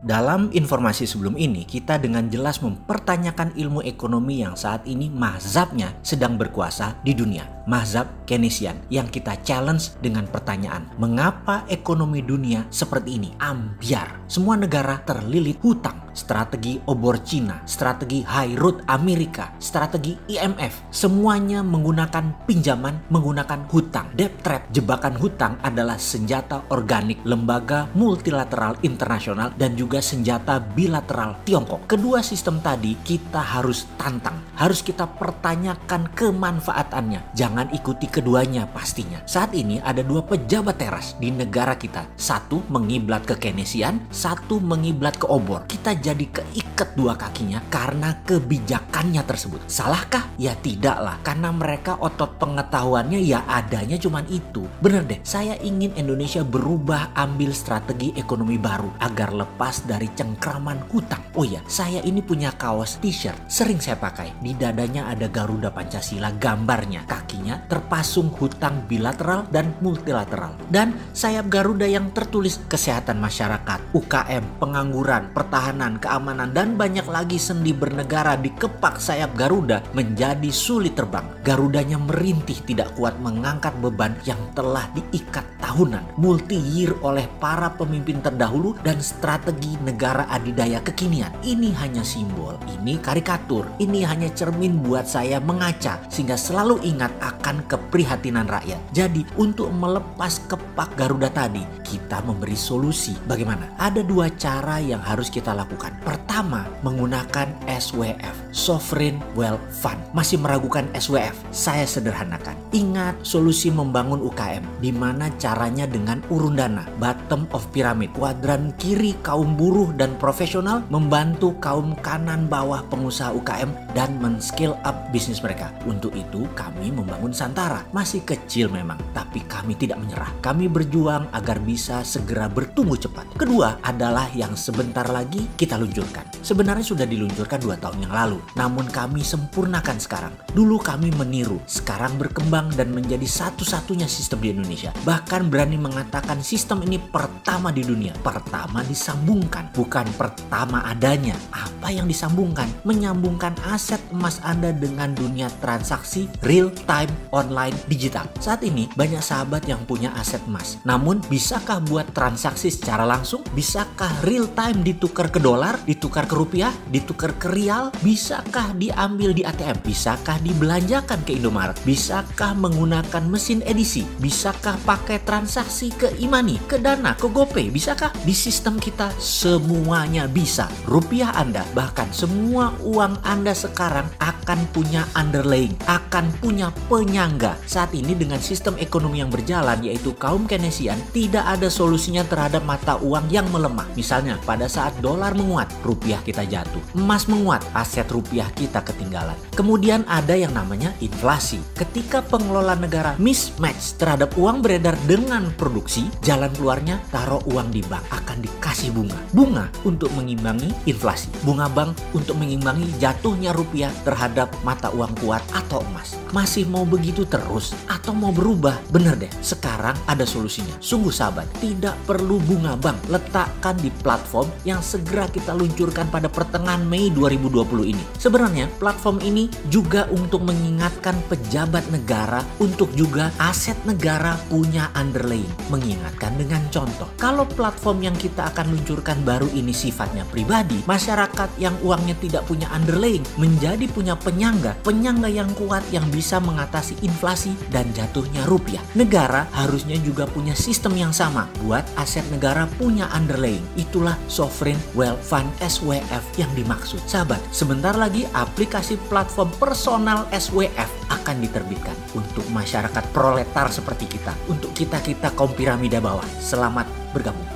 Dalam informasi sebelum ini, kita dengan jelas mempertanyakan ilmu ekonomi yang saat ini mazhabnya sedang berkuasa di dunia. Mazhab Keynesian yang kita challenge dengan pertanyaan, mengapa ekonomi dunia seperti ini? Ambiar. Semua negara terlilit hutang. Strategi obor Cina, strategi high road Amerika, strategi IMF. Semuanya menggunakan pinjaman, menggunakan hutang. Debt trap, jebakan hutang adalah senjata organik lembaga multilateral internasional dan juga senjata bilateral Tiongkok. Kedua sistem tadi kita harus tantang, harus kita pertanyakan kemanfaatannya. Jangan ikuti keduanya pastinya. Saat ini ada dua pejabat teras di negara kita. Satu mengiblat ke Keynesian, satu mengiblat ke obor. Kita jadi keikat dua kakinya karena kebijakannya tersebut. Salahkah? Ya tidaklah, karena mereka otot pengetahuannya ya adanya cuman itu. Bener deh, saya ingin Indonesia berubah, ambil strategi ekonomi baru agar lepas dari cengkraman hutang. Oh ya, saya ini punya kaos t-shirt sering saya pakai. Di dadanya ada Garuda Pancasila gambarnya, kakinya terpasung hutang bilateral dan multilateral. Dan sayap Garuda yang tertulis kesehatan masyarakat, UKM, pengangguran, pertahanan, keamanan, dan banyak lagi sendi bernegara dikepak sayap Garuda menjadi sulit terbang. Garudanya merintih tidak kuat mengangkat beban yang telah diikat tahunan, multi-year oleh para pemimpin terdahulu dan strategi negara adidaya kekinian. Ini hanya simbol, ini karikatur, ini hanya cermin buat saya mengaca sehingga selalu ingat akan keprihatinan rakyat. Jadi untuk melepas kepak Garuda tadi, kita memberi solusi. Bagaimana? Ada dua cara yang harus kita lakukan. Pertama, menggunakan SWF, Sovereign Wealth Fund. Masih meragukan SWF? Saya sederhanakan. Ingat solusi membangun UKM, di mana caranya dengan urun dana, bottom of pyramid, kuadran kiri kaum buruh dan profesional membantu kaum kanan bawah pengusaha UKM dan men-scale up bisnis mereka. Untuk itu kami membangun Santara. Masih kecil memang, tapi kami tidak menyerah. Kami berjuang agar bisa segera bertumbuh cepat. Kedua adalah yang sebentar lagi kita luncurkan. Sebenarnya sudah diluncurkan 2 tahun yang lalu, namun kami sempurnakan sekarang. Dulu kami meniru, sekarang berkembang dan menjadi satu-satunya sistem di Indonesia. Bahkan berani mengatakan sistem ini pertama di dunia. Pertama disambungkan, bukan pertama adanya. Apa yang disambungkan? Menyambungkan aset emas Anda dengan dunia transaksi real time online digital. Saat ini banyak sahabat yang punya aset emas. Namun bisakah buat transaksi secara langsung? Bisakah real time ditukar ke dolar, ditukar ke rupiah, ditukar ke rial? Bisakah diambil di ATM? Bisakah dibelanjakan ke Indomaret? Bisakah menggunakan mesin edisi? Bisakah pakai transaksi ke e-money, ke Dana, ke GoPay? Bisakah? Di sistem kita semuanya bisa. Rupiah Anda, bahkan semua uang Anda sekarang akan punya underlying, akan punya penyangga. Saat ini dengan sistem ekonomi yang berjalan yaitu kaum Keynesian, tidak ada solusinya terhadap mata uang yang melemah. Misalnya pada saat dolar menguat, rupiah kita jatuh. Emas menguat, aset rupiah kita ketinggalan. Kemudian ada yang namanya inflasi. Ketika pengelola negara mismatch terhadap uang beredar dengan produksi, jalan keluarnya taruh uang di bank, akan dikasih bunga. Bunga untuk mengimbangi inflasi. Bunga bank untuk mengimbangi jatuhnya rupiah terhadap mata uang kuat atau emas. Masih mau begitu terus atau mau berubah? Bener deh, sekarang ada solusinya. Sungguh sahabat, tidak perlu bunga bank. Letakkan di platform yang segera kita luncurkan pada pertengahan Mei 2020 ini. Sebenarnya platform ini juga untuk mengingatkan pejabat negara untuk juga aset negara punya underlying. Mengingatkan dengan contoh. Kalau platform yang kita akan luncurkan baru ini sifatnya pribadi, masyarakat yang uangnya tidak punya underlying menjadi punya penyangga yang kuat yang bisa mengatasi inflasi dan jatuhnya rupiah. Negara harusnya juga punya sistem yang sama buat aset negara punya underlying. Itulah Sovereign Wealth Fund SWF yang dimaksud. Sahabat, sebentar lagi aplikasi platform personal SWF akan diterbitkan untuk masyarakat proletar seperti kita, untuk kita kaum piramida bawah. Selamat bergabung.